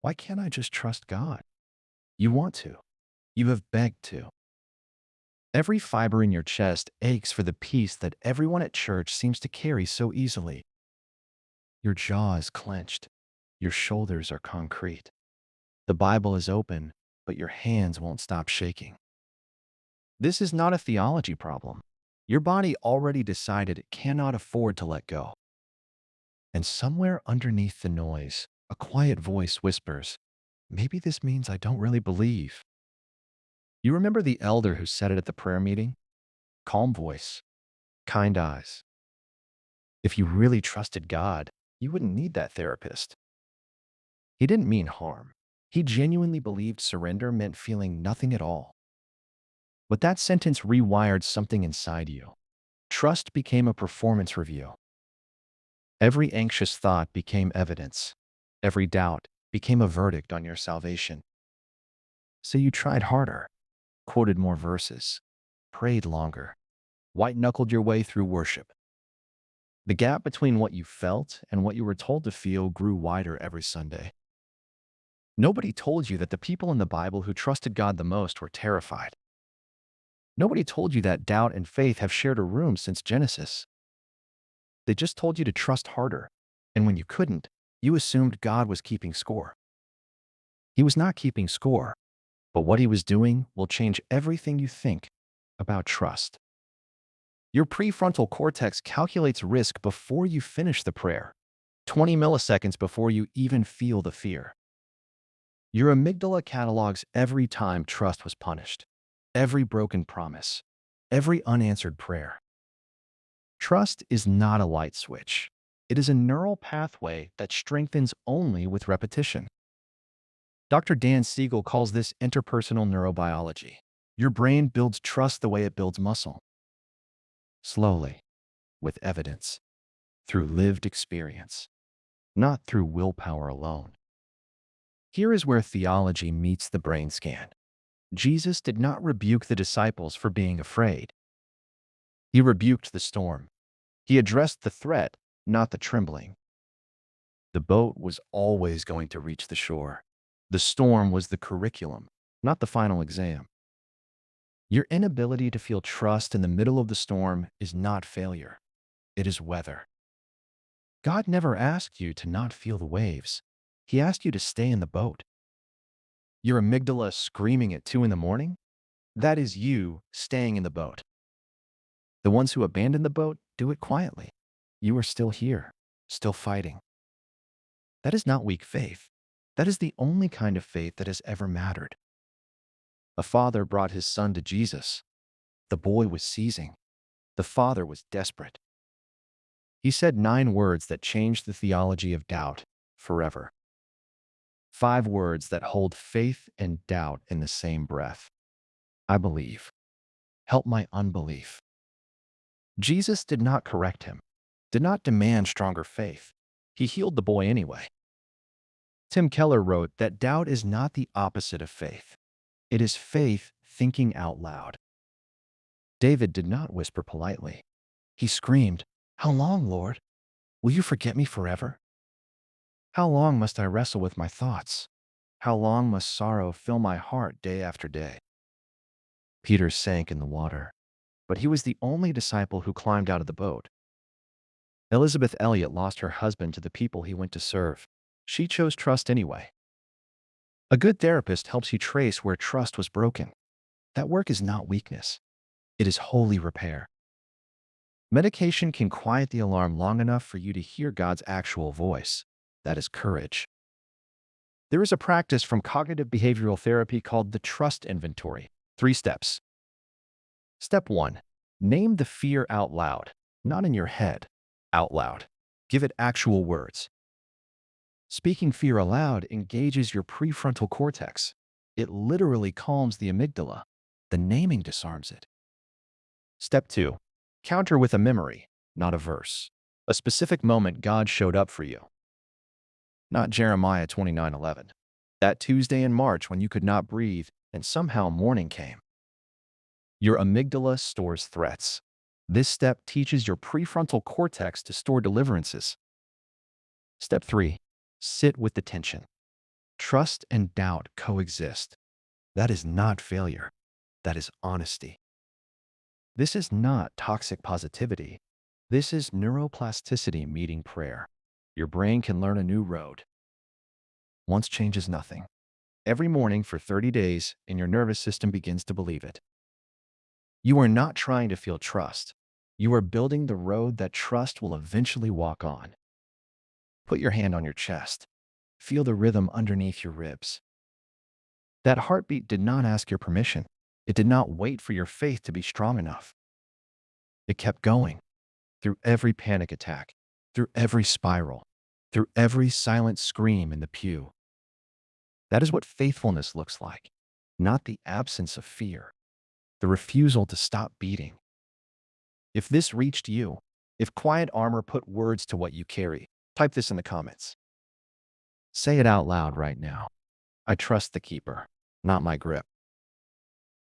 Why can't I just trust God? You want to. You have begged to. Every fiber in your chest aches for the peace that everyone at church seems to carry so easily. Your jaw is clenched. Your shoulders are concrete. The Bible is open, but your hands won't stop shaking. This is not a theology problem. Your body already decided it cannot afford to let go. And somewhere underneath the noise, a quiet voice whispers, maybe this means I don't really believe. You remember the elder who said it at the prayer meeting? Calm voice, kind eyes. If you really trusted God, you wouldn't need that therapist. He didn't mean harm. He genuinely believed surrender meant feeling nothing at all. But that sentence rewired something inside you. Trust became a performance review. Every anxious thought became evidence. Every doubt became a verdict on your salvation. So you tried harder, quoted more verses, prayed longer, white-knuckled your way through worship. The gap between what you felt and what you were told to feel grew wider every Sunday. Nobody told you that the people in the Bible who trusted God the most were terrified. Nobody told you that doubt and faith have shared a room since Genesis. They just told you to trust harder. And when you couldn't, you assumed God was keeping score. He was not keeping score, but what he was doing will change everything you think about trust. Your prefrontal cortex calculates risk before you finish the prayer, 20 milliseconds before you even feel the fear. Your amygdala catalogs every time trust was punished, every broken promise, every unanswered prayer. Trust is not a light switch. It is a neural pathway that strengthens only with repetition. Dr. Dan Siegel calls this interpersonal neurobiology. Your brain builds trust the way it builds muscle. Slowly, with evidence, through lived experience, not through willpower alone. Here is where theology meets the brain scan. Jesus did not rebuke the disciples for being afraid. He rebuked the storm. He addressed the threat, not the trembling. The boat was always going to reach the shore. The storm was the curriculum, not the final exam. Your inability to feel trust in the middle of the storm is not failure. It is weather. God never asked you to not feel the waves. He asked you to stay in the boat. Your amygdala screaming at 2 in the morning? That is you staying in the boat. The ones who abandon the boat do it quietly. You are still here, still fighting. That is not weak faith. That is the only kind of faith that has ever mattered. A father brought his son to Jesus. The boy was seizing. The father was desperate. He said 9 words that changed the theology of doubt forever. 5 words that hold faith and doubt in the same breath. I believe. Help my unbelief. Jesus did not correct him, did not demand stronger faith. He healed the boy anyway. Tim Keller wrote that doubt is not the opposite of faith. It is faith thinking out loud. David did not whisper politely. He screamed, "How long, Lord? Will you forget me forever? How long must I wrestle with my thoughts? How long must sorrow fill my heart day after day?" Peter sank in the water, but he was the only disciple who climbed out of the boat. Elizabeth Elliot lost her husband to the people he went to serve. She chose trust anyway. A good therapist helps you trace where trust was broken. That work is not weakness. It is holy repair. Medication can quiet the alarm long enough for you to hear God's actual voice. That is courage. There is a practice from cognitive behavioral therapy called the trust inventory. 3 steps. Step 1. Name the fear out loud, not in your head, out loud. Give it actual words. Speaking fear aloud engages your prefrontal cortex. It literally calms the amygdala. The naming disarms it. Step 2. Counter with a memory, not a verse. A specific moment God showed up for you. Not Jeremiah 29:11. That Tuesday in March when you could not breathe and somehow morning came. Your amygdala stores threats. This step teaches your prefrontal cortex to store deliverances. Step 3. Sit with the tension. Trust and doubt coexist. That is not failure. That is honesty. This is not toxic positivity. This is neuroplasticity meeting prayer. Your brain can learn a new road. Once changes nothing. Every morning for 30 days, and your nervous system begins to believe it. You are not trying to feel trust. You are building the road that trust will eventually walk on. Put your hand on your chest. Feel the rhythm underneath your ribs. That heartbeat did not ask your permission. It did not wait for your faith to be strong enough. It kept going through every panic attack, through every spiral, through every silent scream in the pew. That is what faithfulness looks like, not the absence of fear, the refusal to stop beating. If this reached you, if QuietArmor put words to what you carry, type this in the comments. Say it out loud right now. I trust the keeper, not my grip.